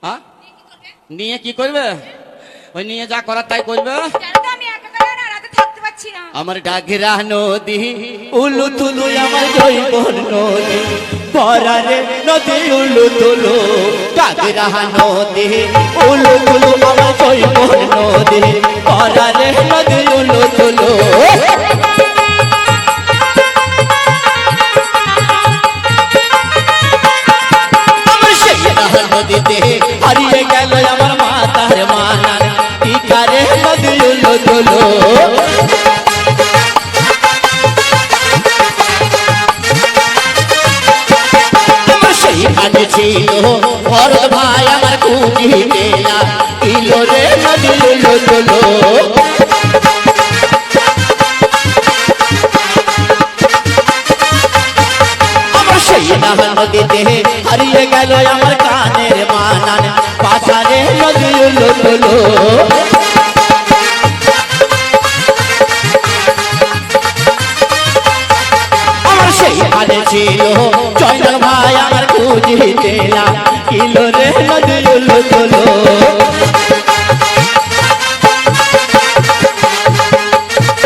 হ্যাঁ নিয়ে কি করবে? ওই নিয়ে যা করার তাই করবে। আমার ডাগরা নদী উলু তুলু আমার জৈবন নদী পরারে নদী উলু তুলু ডাগরা নদী উলু তুলু আমার জৈবন নদী পরারে নদী উলু তুলু। আমার সেই নদীতে হারিয়ে গেল আমার মাতার মানার টিকারে নদী উলু তুলু। ছিল ভরত ভাই আমার কুটি মেলা ইলো রে নদী উলু তুলু। আমার সেই নদীতে হারিয়ে গেল আমার কানের মানান পাশারে নদী উলু তুলু। আমার সেই ছিল জয়নাল ভাই আমার খুঁজি তেলা কিলো রে নদী উলু তুলু।